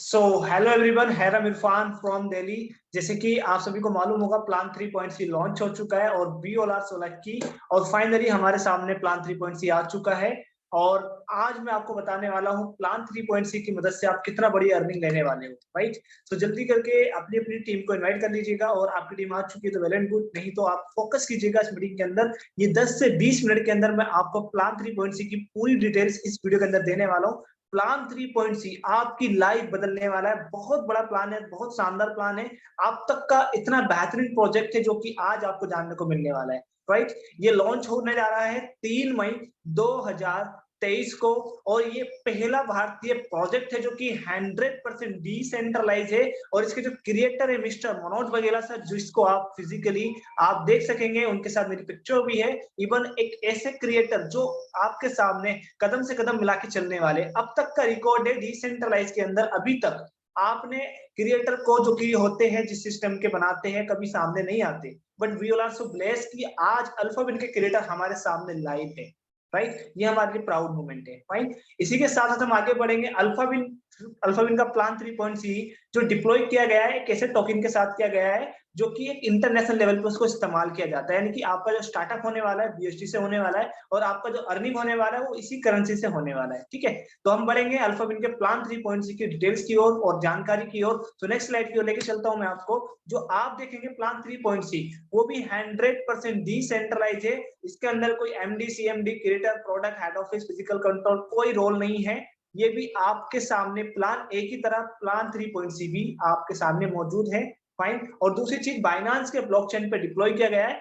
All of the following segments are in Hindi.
So hello everyone, harem Irfan from Delhi. जैसे कि आप सभी को मालूम होगा, प्लान 3.3 लॉन्च हो चुका है और BOLR 16 की और फाइनली हमारे सामने प्लान 3.3 आ चुका है। और आज मैं आपको बताने वाला हूँ प्लान 3.3 की मदद से आप कितना बड़ी अर्निंग लेने वाले हो, राइट। तो जल्दी करके अपनी अपनी टीम को इनवाइट कर लीजिएगा और आपकी टीम आ चुकी है तो वेल एंड गुड, नहीं तो आप फोकस कीजिएगा इस मीटिंग के अंदर। ये 10 से 20 मिनट के अंदर मैं आपको प्लान 3.3 की पूरी डिटेल्स इस वीडियो के अंदर देने वाला हूँ। प्लान 3.3 आपकी लाइफ बदलने वाला है। बहुत बड़ा प्लान है, बहुत शानदार प्लान है। आप तक का इतना बेहतरीन प्रोजेक्ट है जो कि आज आपको जानने को मिलने वाला है, राइट। ये लॉन्च होने जा रहा है 3 मई 2023 को और ये पहला भारतीय प्रोजेक्ट है जो कि 100% डिसेंट्रलाइज है। और इसके जो क्रिएटर है मिस्टर मनोज वगेला सर, जिसको आप फिजिकली आप देख सकेंगे, उनके साथ मेरी पिक्चर भी है। इवन एक ऐसे क्रिएटर जो आपके सामने कदम से कदम मिला के चलने वाले, अब तक का रिकॉर्ड है डिसेंट्रलाइज के अंदर। अभी तक आपने क्रिएटर को जो कि होते हैं जिस सिस्टम के बनाते हैं कभी सामने नहीं आते, but we all are so blessed कि आज अल्फाबिन के क्रिएटर हमारे सामने लाइव है, राइट। ये हमारे लिए प्राउड मोमेंट है, फाइन। इसी के साथ साथ हम आगे बढ़ेंगे। अल्फाबिन का प्लान 3.3 जो डिप्लॉय किया गया है एक ऐसे टोकन के साथ किया गया है जो कि एक इंटरनेशनल लेवल पे उसको इस्तेमाल किया जाता है। यानी कि आपका जो स्टार्टअप होने वाला है BST से होने वाला है और आपका जो अर्निंग होने वाला है वो इसी करेंसी से होने वाला है, ठीक है। तो हम बढ़ेंगे अल्फाबिन के प्लान 3.3 की डिटेल्स की ओर और जानकारी की ओर। तो नेक्स्ट स्लाइड की ओर लेके चलता हूं मैं आपको। जो आप देखेंगे प्लान 3.3 वो भी 100% डिसेंट्रलाइज है। इसके अंदर कोई MD CMD creator product head office physical control कोई रोल नहीं है। ये भी आपके सामने प्लान A की तरह प्लान 3.3 भी आपके सामने मौजूद है, फाइन। और दूसरी चीज, बाइनांस के ब्लॉकचेन पे डिप्लॉय किया गया है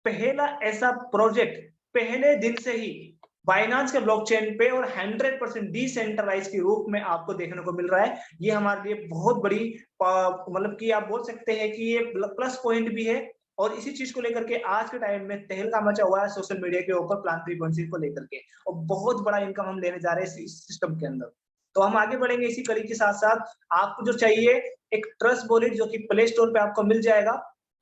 पहला ऐसा प्रोजेक्ट, पहले दिन से ही बाइनांस के ब्लॉकचेन पे और 100% डिसेंट्रलाइज के रूप में आपको देखने को मिल रहा है। ये हमारे लिए बहुत बड़ी मतलब कि आप बोल सकते हैं कि ये प्लस पॉइंट भी है। और इसी चीज को लेकर के आज के टाइम में तहलका मचा हुआ है सोशल मीडिया के ऊपर प्लान 3.6 को लेकर के, और बहुत बड़ा इनकम हम लेने जा रहे हैं इस सिस्टम के अंदर। तो हम आगे बढ़ेंगे इसी कड़ी के साथ साथ। आपको जो चाहिए एक ट्रस्ट वॉलेट जो कि प्ले स्टोर पे आपको मिल जाएगा।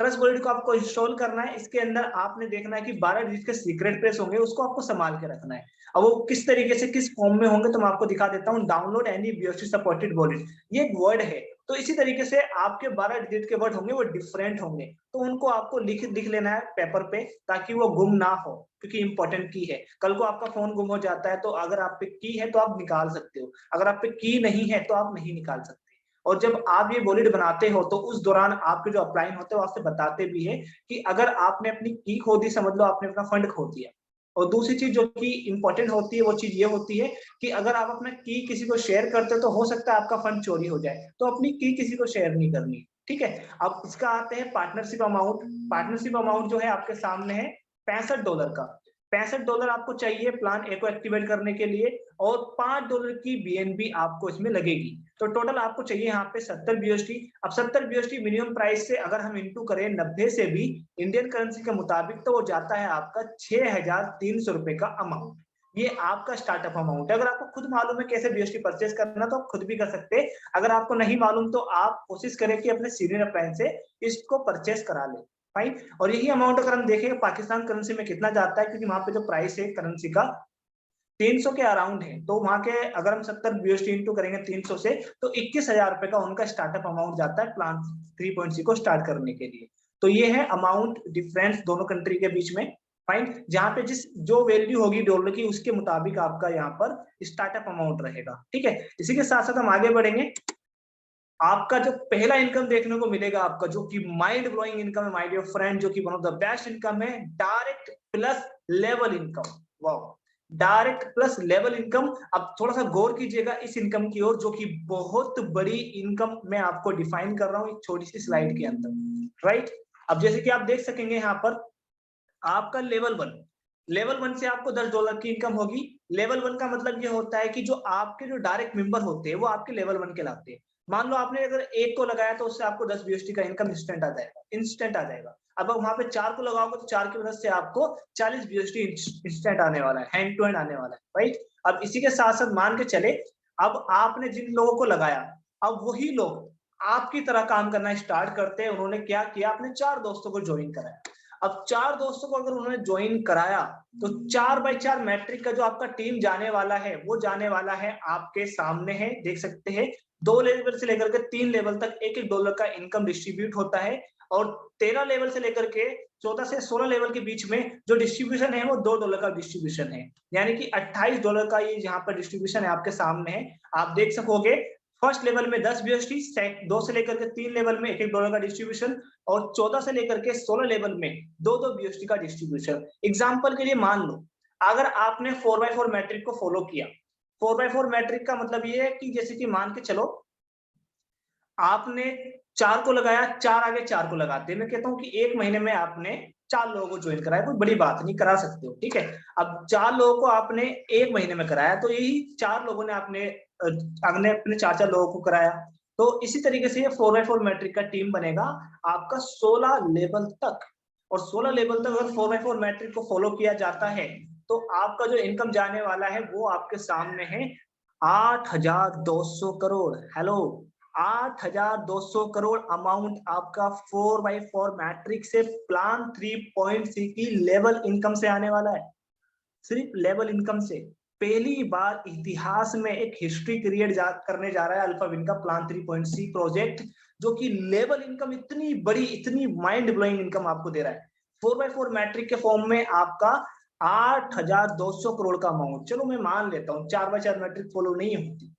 ट्रस्ट वॉलेट को आपको इंस्टॉल करना है। इसके अंदर आपने देखना है कि 12 डिजिट के सीक्रेट प्रेस होंगे, उसको आपको संभाल के रखना है। अब वो किस तरीके से किस फॉर्म में होंगे तो मैं आपको दिखा देता हूँ। Download any BST supported wallet, ये एक वर्ड है। तो इसी तरीके से आपके 12 डिजिट के वर्ड होंगे, वो डिफरेंट होंगे, तो उनको आपको लिख लेना है पेपर पे ताकि वो गुम ना हो, क्योंकि इंपॉर्टेंट की है। कल को आपका फोन गुम हो जाता है तो अगर आप पे की है तो आप निकाल सकते हो, अगर आप पे की नहीं है तो आप नहीं निकाल सकते। और जब आप ये वॉलेट बनाते हो तो उस दौरान आपके जो अपलाइन होते हैं वो आपसे बताते भी है कि अगर आपने अपनी की खो दी, समझ लो आपने अपना फंड खो दिया। और दूसरी चीज जो कि इंपॉर्टेंट होती है वो चीज ये होती है कि अगर आप अपना की किसी को शेयर करते हो तो हो सकता है आपका फंड चोरी हो जाए, तो अपनी की किसी को शेयर नहीं करनी, ठीक है। अब इसका आते हैं पार्टनरशिप अमाउंट। पार्टनरशिप अमाउंट जो है आपके सामने है $65 का। $65 आपको चाहिए प्लान ए को एक्टिवेट करने के लिए और $5 की BNB आपको इसमें लगेगी। तो टोटल आपको चाहिए यहाँ पे 70 BST। अब 70 BST मिनिमम प्राइस से अगर हम इंटू करें 90 से भी इंडियन करेंसी के मुताबिक, तो वो जाता है आपका 6,300 रुपए का अमाउंट। ये आपका स्टार्टअप अमाउंट है। अगर आपको खुद मालूम है कैसे BST परचेज करना तो आप खुद भी कर सकते हैं। अगर आपको नहीं मालूम तो आप कोशिश करें कि अपने सीनियर अप्लायंस से इसको परचेज करा ले, फाइन। और यही अमाउंट अगर हम देखें पाकिस्तान करेंसी में कितना जाता है, क्योंकि वहां पे जो प्राइस है करेंसी का 300 के अराउंड है, तो वहां के अगर हम 70 BST इंटू करेंगे 300 से तो 21,000 रुपए का उनका स्टार्टअप अमाउंट जाता है प्लान 3.0 को स्टार्ट करने के लिए। तो ये है अमाउंट डिफरेंस दोनों कंट्री के बीच में, फाइन। जहां पे जिस जो वैल्यू होगी डॉलर की उसके मुताबिक आपका यहाँ पर स्टार्टअप अमाउंट रहेगा, ठीक है। इसी के साथ साथ हम आगे बढ़ेंगे। आपका जो पहला इनकम देखने को मिलेगा आपका, जो कि माइंड ब्लोइंग इनकम है माय डियर फ्रेंड, जो कि one of the best income है, direct plus level income. Wow, direct plus level income. अब थोड़ा सा गौर कीजिएगा इस इनकम की ओर, जो कि बहुत बड़ी इनकम मैं आपको डिफाइन कर रहा हूं एक छोटी सी स्लाइड के अंदर, राइट। अब जैसे कि आप देख सकेंगे यहाँ पर आपका लेवल 1 से आपको $10 की इनकम होगी। लेवल 1 का मतलब ये होता है कि जो आपके जो डायरेक्ट मेंबर होते हैं वो आपके लेवल 1 कहलाते हैं। मान लो आपने अगर एक को लगाया तो उससे आपको 10 BST का इनकम इंस्टेंट आ जाएगा। अब वहां पे 4 को लगाओगे तो 4 की मदद से आपको 40 BST इंस्टेंट आने वाला है, हैंड टू हैंड आने वाला है, राइट। अब इसी के साथ साथ मान के चले, अब आपने जिन लोगों को लगाया, अब वही लोग आपकी तरह काम करना स्टार्ट करते हैं। उन्होंने क्या किया, अपने 4 दोस्तों को ज्वाइन कराया। अब 4 दोस्तों को अगर उन्होंने ज्वाइन कराया तो 4x4 मैट्रिक का जो आपका टीम जाने वाला है वो जाने वाला है आपके सामने है, देख सकते हैं। 2 लेवल से लेकर के 3 लेवल तक $1 का इनकम डिस्ट्रीब्यूट होता है, और 13 लेवल से लेकर के 14 से 16 लेवल के बीच में जो डिस्ट्रीब्यूशन है वो $2 का डिस्ट्रीब्यूशन है, यानी कि $28 का ये यहाँ पर डिस्ट्रीब्यूशन है आपके सामने है। आप देख सकोगे फर्स्ट लेवल में 10 BST, 2 से लेकर के 3 लेवल में $1 का डिस्ट्रीब्यूशन, और 14 से लेकर के 16 लेवल में 2-2 BST का डिस्ट्रीब्यूशन। एग्जाम्पल के लिए मान लो अगर आपने 4x4 मैट्रिक को फॉलो किया, 4x4 मैट्रिक का मतलब ये है कि जैसे कि मान के चलो आपने 4 को लगाया, 4 आगे 4 को लगाते हैं, मैं कहता हूं कि 1 महीने में आपने 4 लोगों को ज्वाइन कराया, कोई बड़ी बात नहीं, करा सकते हो, ठीक है। अब 4 लोगों को आपने 1 महीने में कराया, तो यही 4 लोगों ने आपने अपने 4-4 लोगों को कराया। तो इसी तरीके से ये 4x4 मैट्रिक का टीम बनेगा आपका 16 लेवल तक, और 16 लेवल तक अगर 4x4 मैट्रिक को फॉलो किया जाता है तो आपका जो इनकम जाने वाला है वो आपके सामने है 8,200 करोड़। हेलो, 8,200 करोड़ अमाउंट आपका 4x4 मैट्रिक से प्लान 3.C की लेवल इनकम से आने वाला है, सिर्फ लेवल इनकम से। पहली बार इतिहास में एक हिस्ट्री क्रिएट करने जा रहा है अल्फाविन का प्लान 3.C प्रोजेक्ट, जो कि लेवल इनकम इतनी बड़ी, इतनी माइंड ब्लोइंग इनकम आपको दे रहा है 4x4 मैट्रिक के फॉर्म में आपका 8,200 करोड़ का अमाउंट। चलो मैं मान लेता हूँ 4x4 मैट्रिक फॉलो नहीं होती,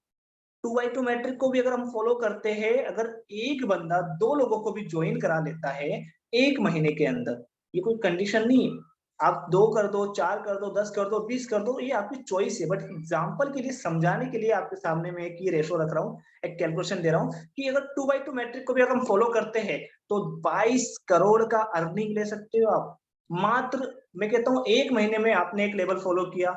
2x2 मैट्रिक को भी अगर हम फॉलो करते हैं, अगर एक बंदा 2 लोगों को भी ज्वाइन करा लेता है 1 महीने के अंदर, ये कोई कंडीशन नहीं है, आप 2 कर दो, 4 कर दो, 10 कर दो, 20 कर दो, ये आपकी चॉइस है। बट एग्जांपल के लिए, समझाने के लिए आपके सामने मैं एक ये रेशो रख रहा हूँ, एक कैलकुलेशन दे रहा हूँ कि अगर 2x2 मैट्रिक को भी अगर हम फॉलो करते हैं तो 22 करोड़ का अर्निंग ले सकते हो आप। मात्र मैं कहता हूँ 1 महीने में आपने एक लेवल फॉलो किया,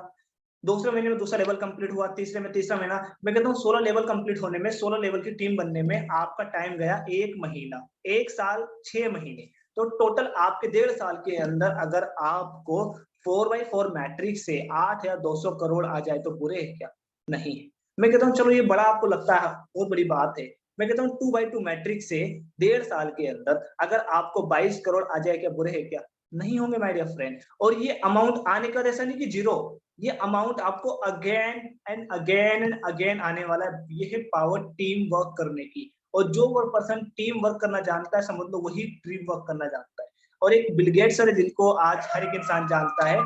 दूसरे महीने में दूसरा लेवल कंप्लीट हुआ, तीसरे में तीसरा महीना, मैं कहता हूँ 16 लेवल कंप्लीट होने में, 16 लेवल की टीम बनने में आपका टाइम गया 1 महीना, 1 साल 6 महीने। तो टोटल आपके 1.5 साल के अंदर अगर आपको 4x4 मैट्रिक से 8,200 करोड़ आ जाए तो बुरे है क्या? नहीं। मैं कहता हूँ चलो ये बड़ा आपको लगता है, बहुत बड़ी बात है, मैं कहता हूँ 2x2 मैट्रिक से 1.5 साल के अंदर अगर आपको 22 करोड़ आ जाए क्या बुरे है क्या? नहीं होंगे माय डियर फ्रेंड। और ये अमाउंट आने का ऐसा नहीं कि जीरो, ये अमाउंट आपको अगेन एंड अगेन आने वाला है। ये है पावर टीम वर्क करने की, और जो वो पर्सन टीम वर्क करना जानता है, समझ लो वही टीम वर्क करना जानता है। और एक बिल गेट्स है जिनको आज हर एक इंसान जानता है,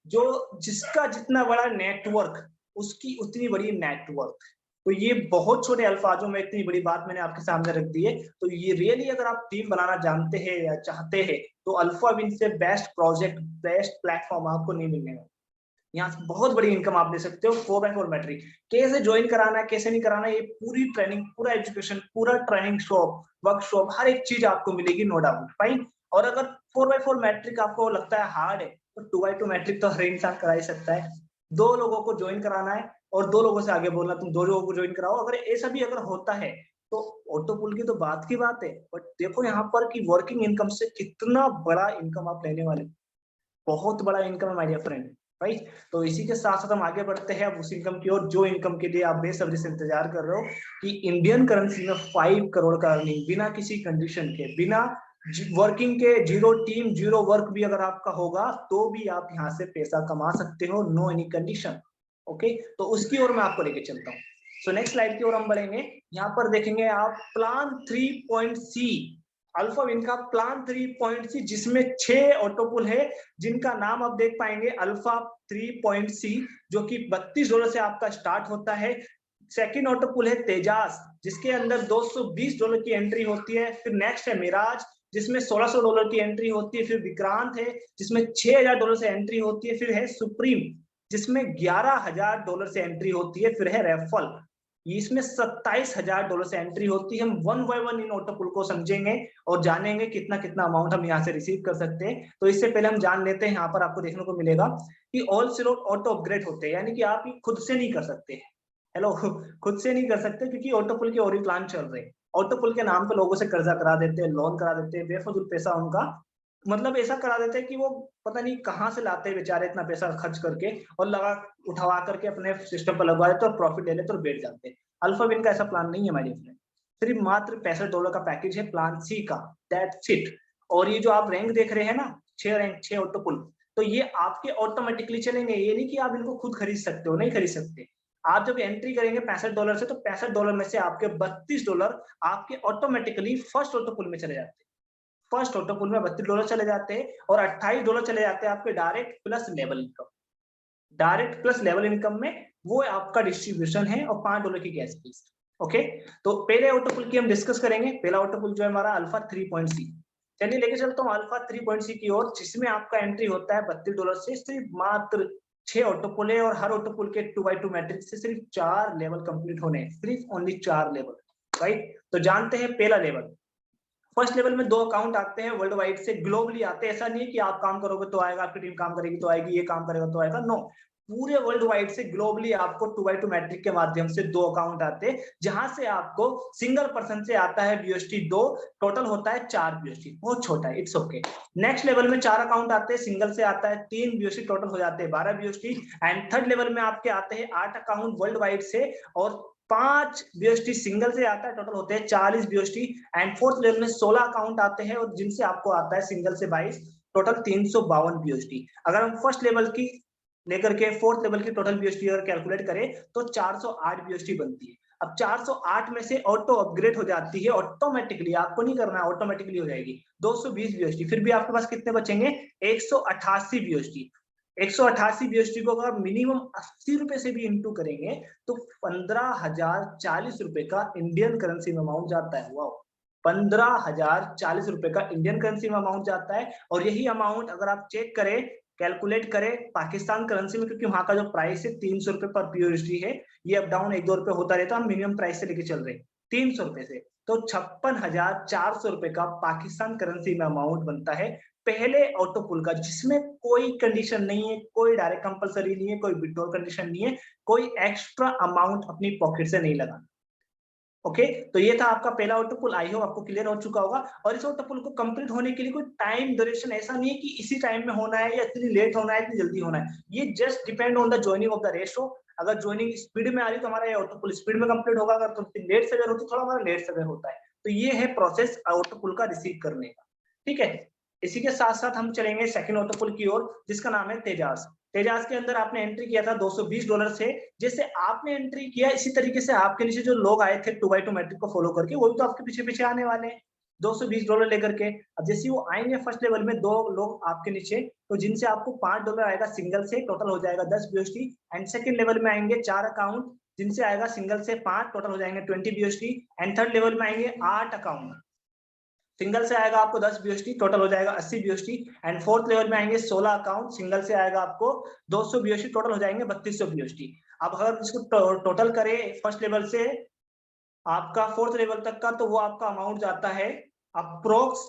जो जिसका जितना बड़ा नेटवर्क उसकी उतनी बड़ी नेटवर्क। तो ये बहुत छोटे अल्फाजों में इतनी बड़ी बात मैंने आपके सामने रख दी है। तो ये रियली अगर आप टीम बनाना जानते हैं या चाहते हैं तो अल्फाविन से बेस्ट प्रोजेक्ट, बेस्ट प्लेटफॉर्म आपको नहीं मिलने वाला। यहाँ से बहुत बड़ी इनकम आप ले सकते हो 4x4 मैट्रिक। कैसे ज्वाइन कराना है, कैसे नहीं कराना, ये पूरी ट्रेनिंग, पूरा एजुकेशन, पूरा ट्रेनिंग शॉप, वर्कशॉप, हर एक चीज आपको मिलेगी, नो डाउट, फाइन। और अगर 4x4 मैट्रिक आपको लगता है हार्ड है तो 2x2 मैट्रिक तो हर इंसान करा ही सकता है। 2 लोगों को ज्वाइन कराना है और 2 लोगों से आगे बोलना तुम 2 लोगों को ज्वाइन कराओ। अगर ऐसा भी अगर होता है तो ऑटो पुल की तो बात की बात है, बट देखो यहाँ पर कि वर्किंग इनकम से कितना बड़ा इनकम आप लेने वाले, बहुत बड़ा इनकम है माय डियर फ्रेंड, राइट। तो इसी के साथ साथ हम आगे बढ़ते हैं अब उस इनकम की ओर, जो इनकम के लिए आप बेसब्री से इंतजार कर रहे हो कि इंडियन करेंसी में 5 करोड़ का अर्निंग बिना किसी कंडीशन के, बिना वर्किंग के, जीरो टीम जीरो वर्क भी अगर आपका होगा तो भी आप यहाँ से पैसा कमा सकते हो, नो एनी कंडीशन। ओके, तो उसकी ओर मैं आपको लेके चलता हूँ। सो नेक्स्ट स्लाइड की ओर हम बढ़ेंगे। यहाँ पर देखेंगे आप प्लान 3.C, अल्फाविन का प्लान 3.C, जिसमें 6 ऑटोपुल है जिनका नाम आप देख पाएंगे अल्फा 3.C, जो कि $32 से आपका स्टार्ट होता है। सेकंड ऑटोपुल है तेजास, जिसके अंदर $220 की एंट्री होती है। फिर नेक्स्ट है मिराज, जिसमें $1,600 की एंट्री होती है। फिर विक्रांत है जिसमें $6,000 से एंट्री होती है। फिर है सुप्रीम जिसमें $11,000 से एंट्री होती है। फिर है रेफल, इसमें $27,000 से एंट्री होती है। हम 1 बाय 1 इन ऑटोपुल को समझेंगे और जानेंगे कितना कितना अमाउंट हम यहाँ से रिसीव कर सकते हैं। तो इससे पहले हम जान लेते हैं, यहाँ पर आपको देखने को मिलेगा कि ऑल स्लॉट ऑटो अपग्रेड होते हैं, यानी कि आप ये खुद से नहीं कर सकते। हेलो, खुद से नहीं कर सकते क्योंकि ऑटोपुल के और ही प्लान चल रहे हैं। ऑटोपुल के नाम पे लोगों से कर्जा करा देते हैं, लोन करा देते हैं, बेफजूल पैसा उनका मतलब ऐसा करा देते हैं कि वो पता नहीं कहाँ से लाते हैं बेचारे इतना पैसा खर्च करके, और लगा उठवा करके अपने सिस्टम पर लगवा देते और प्रॉफिट ले लेते और बैठ जाते हैं। अल्फाविन का ऐसा प्लान नहीं है हमारे फ्रेंड, सिर्फ मात्र $65 का पैकेज है प्लान सी का, दैट्स इट। और ये जो आप रैंक देख रहे हैं ना, 6 रैंक, 6 ऑटोपुल, तो ये आपके ऑटोमेटिकली चलेंगे, ये नहीं कि आप इनको खुद खरीद सकते हो, नहीं खरीद सकते। आप जब एंट्री करेंगे $65 से, तो $65 में से आपके $32 आपके ऑटोमेटिकली फर्स्ट ऑटो पुल में चले जाते हैं। फर्स्ट ऑटो पुल में $32 चले जाते हैं और $28 चले जाते हैं आपके direct plus level income. Direct plus level income में वो आपका डिस्ट्रीब्यूशन है और $5 की गैस फीस। ओके, तो पहले ऑटो पुल की हम डिस्कस करेंगे। पहला ऑटो पुल जो है हमारा अल्फा 3.C। चलिए लेके चलता हूँ अल्फा 3.C की ओर, जिसमें आपका एंट्री होता है $32 से। सिर्फ मात्र 6 ऑटो पुल है और हर ऑटो पुल के 2x2 मैट्रिक्स से सिर्फ 4 लेवल कंप्लीट होने हैं, सिर्फ ओनली 4 लेवल, राइट। तो जानते हैं पहला लेवल। फर्स्ट लेवल में 2 अकाउंट आते हैं वर्ल्ड वाइड से, ग्लोबली आते हैं। ऐसा नहीं है कि आप काम करोगे तो आएगा, आपकी टीम काम करेगी तो आएगी, ये काम करेगा तो आएगा, नो। पूरे वर्ल्ड वाइड से ग्लोबली आपको 2x2 मैट्रिक के माध्यम से 2 अकाउंट आते हैं, जहां से आपको सिंगल पर्सन से आता है BUSD 2, टोटल होता है 4 BUSD। बहुत छोटा है, इट्स ओके। नेक्स्ट लेवल में 4 अकाउंट आते हैं, सिंगल से आता है 3 BUSD, टोटल हो जाते हैं 12 BUSD। एंड थर्ड लेवल में आपके आते हैं 8 अकाउंट वर्ल्ड वाइड से और 5 BUSD सिंगल से आता है, टोटल होते हैं 40 BUSD। एंड फोर्थ लेवल में 16 अकाउंट आते हैं और जिनसे आपको आता है सिंगल से 22, टोटल 352 BUSD। अगर हम फर्स्ट लेवल की लेकर के फोर्थ लेवल की टोटल BUSD अगर कैलकुलेट करें तो 408 BUSD बनती है। अब 408 में से ऑटो अपग्रेड हो जाती है ऑटोमेटिकली, आपको नहीं करना है, ऑटोमेटिकली हो जाएगी 220 BUSD। फिर भी आपके पास कितने बचेंगे? 188 BUSD। 188 BUSD को अगर मिनिमम 80 रुपए से भी इंटू करेंगे तो 15,040 रुपए का इंडियन करेंसी में अमाउंट जाता है। वाओ, 15,040 रुपए का इंडियन करेंसी में अमाउंट जाता है। और यही अमाउंट अगर आप चेक करें, कैलकुलेट करें पाकिस्तान करेंसी में, क्योंकि वहां का जो प्राइस है 300 रुपए पर BUSD है, ये अप डाउन 1-2 रुपए होता रहता है, हम मिनिमम प्राइस से लेके चल रहे हैं 300 रुपए से, तो 56,400 रुपए का पाकिस्तान करेंसी में अमाउंट बनता है पहले ऑटो पुल का, जिसमें कोई कंडीशन नहीं है, कोई डायरेक्ट कंपलसरी नहीं है, कोई विड्रॉल कंडीशन नहीं है, कोई एक्स्ट्रा अमाउंट अपनी पॉकेट से नहीं लगाना। ओके, तो ये था आपका पहला ऑटो पुल। आई होप आपको क्लियर हो चुका होगा। और इस ऑटो पुल को कंप्लीट होने के लिए कोई टाइम ड्यूरेशन ऐसा नहीं है कि इसी टाइम में होना है या इतनी लेट होना है, इतनी जल्दी होना है। ये just depend on the joining of the ratio. अगर ज्वाइनिंग स्पीड में आ रही तो हमारा ये ऑटो पुल स्पीड में कंप्लीट होगा, अगर थोड़ी लेट से होती थोड़ा हमारा लेट से होता है। तो ये है प्रोसेस ऑटो पुल का रिसीव करने का, ठीक है। इसी के साथ साथ हम चलेंगे सेकंड ऑटो पुल की ओर, जिसका नाम है तेजास। तेजास के अंदर आपने एंट्री किया था $220 से। जैसे आपने एंट्री किया इसी तरीके से आपके नीचे जो लोग आए थे 2x2 मैट्रिक को फॉलो करके, वो भी तो आपके पीछे पीछे आने वाले हैं $220 लेकर के। अब जैसे वो आएंगे फर्स्ट लेवल में 2 लोग आपके नीचे, तो जिनसे आपको $5 आएगा सिंगल से, टोटल हो जाएगा 10 BUSD। एंड सेकंड लेवल में आएंगे 4 अकाउंट, जिनसे आएगा सिंगल से 5, टोटल हो जाएंगे 20 BUSD। एंड थर्ड लेवल में आएंगे 8 अकाउंट, सिंगल से आएगा आपको 10 BUSD, टोटल हो जाएगा 80 BUSD। एंड फोर्थ लेवल में आएंगे 16 अकाउंट, सिंगल से आएगा आपको 200 BUSD, टोटल हो जाएंगे 3200 BUSD। अब अगर इसको टोटल करें फर्स्ट लेवल से आपका फोर्थ लेवल तक का, तो वो आपका अमाउंट जाता है अप्रोक्स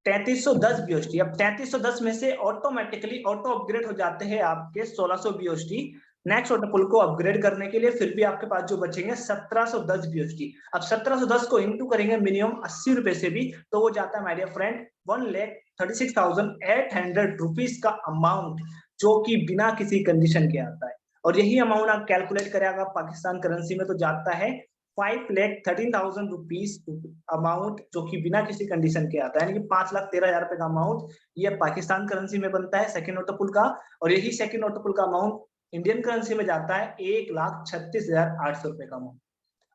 3310 BUSD। अब 3310 में से ऑटोमेटिकली ऑटो अपग्रेड हो जाते हैं आपके 1600 BUSD नेक्स्ट ऑटो पुल को अपग्रेड करने के लिए। फिर भी आपके पास जो बचेंगे 1710 BUSD। अब 1710 को इंटू करेंगे मिनिमम 80 रुपए से भी, तो वो जाता है माय डियर फ्रेंड 1,36,800 रुपीज का अमाउंट, जो कि बिना किसी कंडीशन के आता है। और यही अमाउंट आप कैलकुलेट करें अगर पाकिस्तान करेंसी में, तो जाता है 5,13,000 रुपीज अमाउंट, जो कि बिना किसी कंडीशन के आता है, यानी कि 5,13,000 रुपए का अमाउंट ये पाकिस्तान करेंसी में बनता है सेकंड ऑटो पुल का। और यही सेकंड ऑटो पुल का अमाउंट इंडियन करेंसी में जाता है 1,36,800 रुपए का अमाउंट।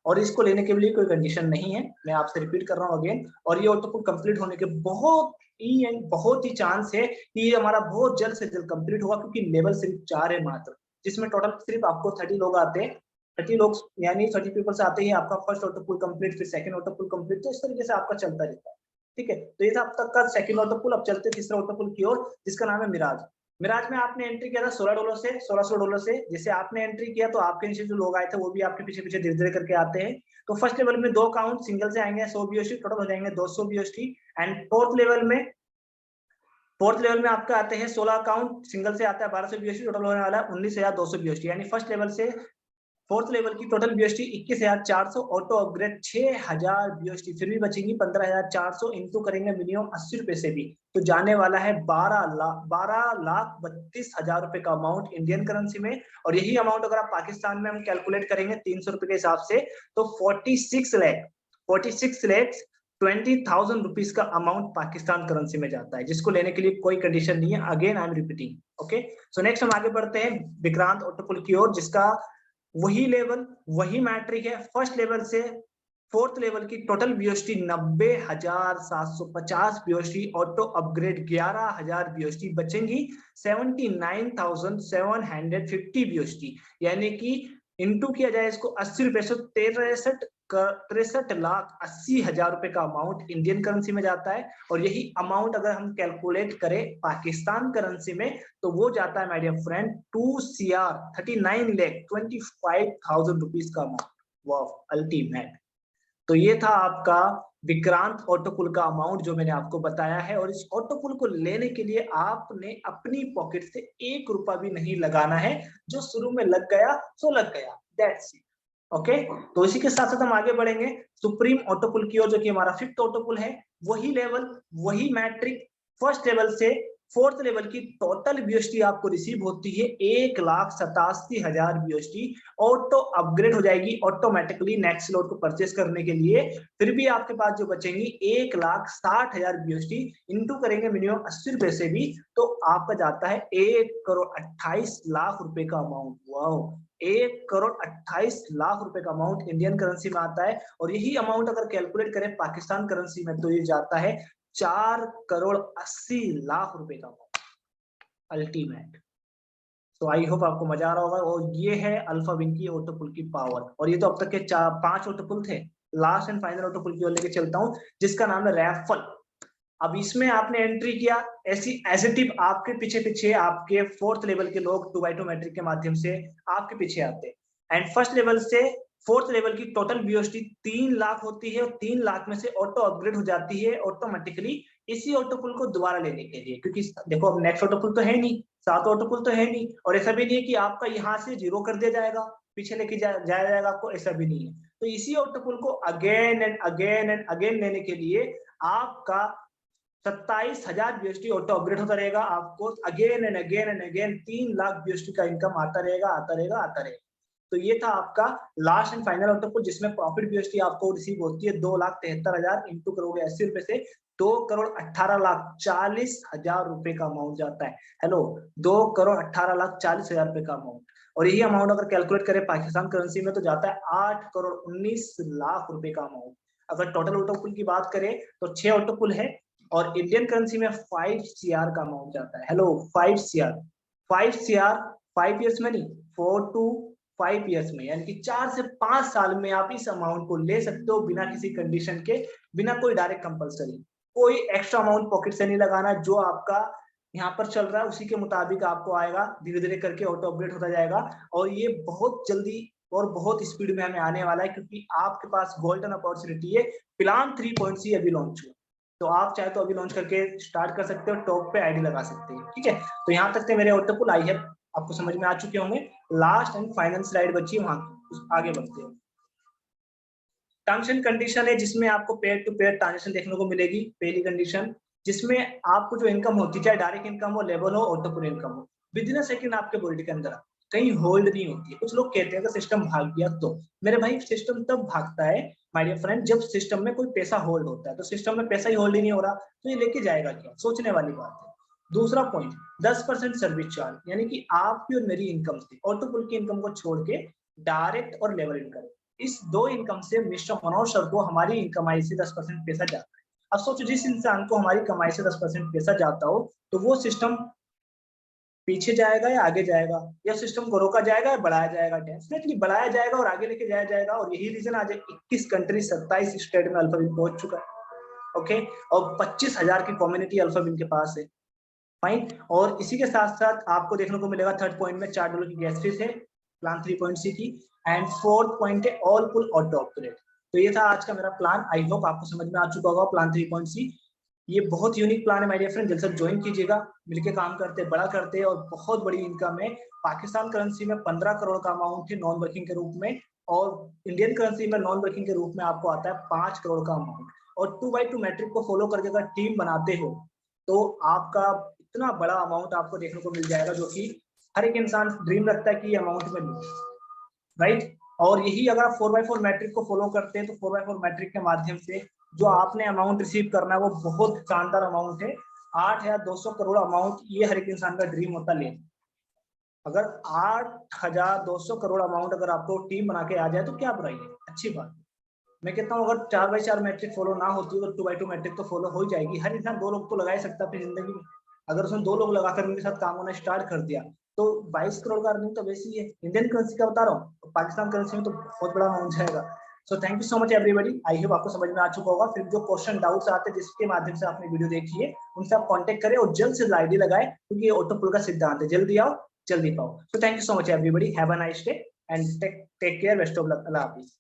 और इसको लेने के लिए कोई कंडीशन नहीं है, मैं आपसे रिपीट कर रहा हूँ अगेन। और ये ऑटो पुल कंप्लीट होने के बहुत ही चांस है कि ये हमारा बहुत जल्द से जल्द कंप्लीट होगा, क्योंकि लेवल सिर्फ 4 है मात्र, जिसमें टोटल सिर्फ आपको 30 लोग आते हैं। 30 लोग यानी 30 पीपल से आते ही आपका फर्स्ट ऑटो पुल कंप्लीट, फिर सेकंड ऑटो पुल कंप्लीट, तो इस तरीके से आपका चलता रहता है, ठीक है। तो ये था अब तक का सेकंड ऑटो पुल। अब चलते तीसरा ऑटो पुल की ओर, जिसका नाम है मिराज। मिराज में आपने एंट्री किया था $16 से, $1600 से। जैसे आपने एंट्री किया तो आपके नीचे जो लोग आए थे वो भी आपके पीछे पीछे धीरे धीरे करके आते हैं। तो फर्स्ट लेवल में 2 अकाउंट, सिंगल से आएंगे 100 BUSD, टोटल हो जाएंगे 200 BUSD। एंड फोर्थ लेवल में आपका आते हैं 16 अकाउंट, सिंगल से आता है 1200 BUSD, टोटल होने वाला है 19,200 BUSD। यानी फर्स्ट लेवल से फोर्थ लेवल की total BUSD 21,400, auto upgrade 6,000 BUSD। फिर भी बचेंगी 15,400, इंटू करेंगे मिनिमम 80 रुपए से भी, तो जाने वाला है 12,32,000 रुपए का अमाउंट इंडियन करेंसी में। और यही अमाउंट अगर आप पाकिस्तान में हम कैलकुलेट करेंगे 300 रुपए के हिसाब से, तो 46 लाख 20,000 रुपीज का अमाउंट पाकिस्तान करेंसी में जाता है, जिसको लेने के लिए कोई कंडीशन नहीं है। Again I am repeating, okay. So next हम आगे बढ़ते हैं विक्रांत ऑटो पुल की ओर, जिसका वही लेवल वही मैट्रिक है। फर्स्ट लेवल से फोर्थ लेवल की टोटल बीओएसटी 90,750 बीओएसटी, ऑटो अपग्रेड 11,000 बीओएसटी बचेंगी 79,750 बीओएसटी, यानी कि इनटू किया जाए इसको 80 रुपए से 63,80,000 रुपए का अमाउंट इंडियन करेंसी में जाता है। और यही अमाउंट अगर हम कैलकुलेट करें पाकिस्तान करेंसी में तो वो जाता है माय डियर फ्रेंड 2,39,25,000 रुपीज का अमाउंट। वाह, अल्टीमेट। तो ये था आपका विक्रांत ऑटो पुल का अमाउंट जो मैंने आपको बताया है। और इस ऑटो पुल को लेने के लिए आपने अपनी पॉकेट से 1 रुपया भी नहीं लगाना है, जो शुरू में लग गया सो लग गया, दैट्स इट, ओके। तो इसी के साथ साथ हम आगे बढ़ेंगे सुप्रीम ऑटो पुल की ओर, जो कि हमारा 5th ऑटो पुल है। वही लेवल वही मैट्रिक, फर्स्ट लेवल से फोर्थ लेवल की टोटल बीओएसटी आपको रिसीव होती है 1,87,000 बीओएसटी। ऑटो अपग्रेड हो जाएगी ऑटोमेटिकली नेक्स्ट स्लॉट को परचेस करने के लिए। फिर भी आपके पास जो बचेंगी 1,60,000 बीओएसटी, इंटू करेंगे मिनिमम 80 रुपए से भी, तो आपका जाता है 1,28,00,000 रुपए का अमाउंट। वाओ, 1,28,00,000 रुपए का अमाउंट इंडियन करेंसी में आता है। और यही अमाउंट अगर कैलकुलेट करें पाकिस्तान करेंसी में तो ये जाता है 4,80,00,000 रुपए का अल्टीमेट। तो आई होप आपको मजा आ रहा होगा। और ये है अल्फा विन की ऑटो पुल की पावर। और ये तो अब तक के 5 ऑटो पुल थे। लास्ट एंड फाइनल ऑटो पुल की ओर लेके चलता हूं, जिसका नाम है रैफल। अब इसमें आपने एंट्री किया, ऐसी एज ए टिप आपके पीछे पीछे आपके 4th लेवल के लोग 2x2 मैट्रिक के माध्यम से आपके पीछे आते। एंड फर्स्ट लेवल से 4th लेवल की टोटल बीओएसटी 3 लाख होती है, और 3 लाख में से ऑटो अपग्रेड हो जाती है ऑटोमेटिकली इसी ऑटो पुल को दोबारा लेने के लिए। क्योंकि देखो अब नेक्स्ट ऑटो पुल तो है नहीं, 7 ऑटो पुल तो है नहीं, और ऐसा भी नहीं है कि आपका यहाँ से 0 कर दिया जाएगा, पीछे लेके जाया जाएगा आपको, ऐसा भी नहीं है। तो इसी ऑटो पुल को again and again and again लेने के लिए आपका 27,000 बीएसटी ऑटो अपग्रेड होता रहेगा। आपको again and again and again 3 lakh BST का इनकम आता रहेगा, आता रहेगा, आता रहेगा। तो ये था आपका लास्ट एंड फाइनल ऑटो पुल, जिसमें प्रॉफिट बीएसटी आपको रिसीव होती है 2,73,000 इंटू करोगे 80 रुपए से 2,18,40,000 रुपए का अमाउंट जाता है। हेलो, 2,18,40,000 रुपए का अमाउंट। और यही अमाउंट अगर कैलकुलेट करें पाकिस्तान करेंसी में तो जाता है 8,19,00,000 रुपए का अमाउंट। अगर टोटल ऑटो पुल की बात करें तो 6 ऑटो पुल है, और इंडियन करेंसी में 5 CR का अमाउंट जाता है। हेलो, 5 CR 5 ईयर्स में नहीं, 4 to 5 ईयर्स में, यानी कि 4 से 5 साल में आप इस अमाउंट को ले सकते हो बिना किसी कंडीशन के, बिना कोई डायरेक्ट कंपलसरी, कोई एक्स्ट्रा अमाउंट पॉकेट से नहीं लगाना। जो आपका यहाँ पर चल रहा है उसी के मुताबिक आपको आएगा, धीरे धीरे करके ऑटो अपग्रेड होता जाएगा। और ये बहुत जल्दी और बहुत स्पीड में हमें आने वाला है, क्योंकि आपके पास गोल्डन अपॉर्चुनिटी है। प्लान 3.c अभी लॉन्च हुआ, तो आप चाहे तो अभी लॉन्च करके स्टार्ट कर सकते हो, टॉप पे आईडी लगा सकते हैं, ठीक है। तो यहाँ तक थे मेरे ऑटो पुल, आई है आपको समझ में आ चुके होंगे। लास्ट एंड फाइनल स्लाइड बची है, वहां आगे बढ़ते हैं। टर्म्स एंड कंडीशन है, जिसमें आपको पेयर टू पेयर ट्रांजेक्शन देखने को मिलेगी। पहली कंडीशन, जिसमें आपको जो इनकम होती है, चाहे डायरेक्ट इनकम हो, लेवल हो, ऑटो पुल इनकम हो, विद इन अ सेकंड आपके बॉडी के अंदर कहीं होल्ड नहीं होती है। कुछ लोग कहते हैं कि सिस्टम भाग गया, तो मेरे भाई सिस्टम तब भागता है माय डियर फ्रेंड जब सिस्टम में कोई पैसा होल्ड होता है। तो सिस्टम में पैसा ही होल्ड ही नहीं हो रहा, तो ये लेके जाएगा क्या, सोचने वाली बात है। दूसरा पॉइंट, 10% सर्विस चार्ज, यानी कि आपकी और मेरी इनकम से, ऑटो पुल की इनकम को छोड़ के डायरेक्ट और लेवल इनकम, इस 2 इनकम से मिस्टर मनोज सर को हमारी कमाई से 10% पैसा जाता है। अब सोचो, जिस इंसान को हमारी कमाई से 10% पैसा जाता हो, तो वो सिस्टम पीछे जाएगा या आगे जाएगा, या सिस्टम को रोका जाएगा या बढ़ाया जाएगा? डेफिनेटली बढ़ाया जाएगा और आगे लेके जाया जाएगा। और यही रीजन आज 21 कंट्री 27 स्टेट में अल्फाबिन पहुंच चुका है, ओके। और 25,000 की कम्युनिटी अल्फाबिन के पास है, फाइन। और इसी के साथ साथ आपको देखने को मिलेगा थर्ड पॉइंट में $4 की गैस फीस है प्लान 3.c की। एंड फोर्थ पॉइंट है ऑल पुल ऑटो अपग्रेड। तो ये था आज का मेरा प्लान, आई होप आपको समझ में आ चुका होगा प्लान 3.c। ये बहुत यूनिक प्लान है माय डियर फ्रेंड, जल्द से ज्वाइन कीजिएगा, मिलके काम करते बड़ा करते, और बहुत बड़ी इनकम है। पाकिस्तान करेंसी में 15 करोड़ का अमाउंट है नॉन वर्किंग के रूप में, और इंडियन करेंसी में नॉन वर्किंग के रूप में आपको आता है 5 करोड़ का अमाउंट। और 2x2 मैट्रिक को फॉलो करके अगर टीम बनाते हो तो आपका इतना बड़ा अमाउंट आपको देखने को मिल जाएगा, जो कि हर एक इंसान ड्रीम रखता है कि अमाउंट में लूं, राइट। और यही अगर आप 4x4 मैट्रिक को फॉलो करते हैं तो 4x4 मैट्रिक के माध्यम से जो आपने अमाउंट रिसीव करना है वो बहुत शानदार अमाउंट है। 8,200 करोड़ अमाउंट, ये हर एक इंसान का ड्रीम होता है। अगर 8,200 करोड़ अमाउंट अगर आपको टीम बना के आ जाए तो क्या बुराई है, अच्छी बात। मैं कहता हूँ अगर 4x4 मैट्रिक फॉलो ना होती तो 2x2 मैट्रिक तो फॉलो हो जाएगी। हर इंसान 2 लोग तो लगा ही सकता है अपनी जिंदगी में। अगर उसने 2 लोग लगाकर उनके साथ काम होना स्टार्ट कर दिया तो 22 करोड़ का अर्निंग तो वैसे ही है। इंडियन करेंसी का बता रहा हूँ, पाकिस्तान करेंसी में तो बहुत बड़ा अमाउंट जाएगा। सो thank you so much everybody, I hope आपको समझ में आ चुका होगा। फिर जो क्वेश्चन डाउट्स आते हैं जिसके माध्यम से आपने वीडियो देखी है उनसे आप कांटेक्ट करें और जल्द से आईडी लगाएं, क्योंकि ये ऑटो पुल का सिद्धांत है, जल्दी आओ जल्दी पाओ। So thank you so much everybody, have a nice day and take care, best of luck, अल्लाह हाफिज।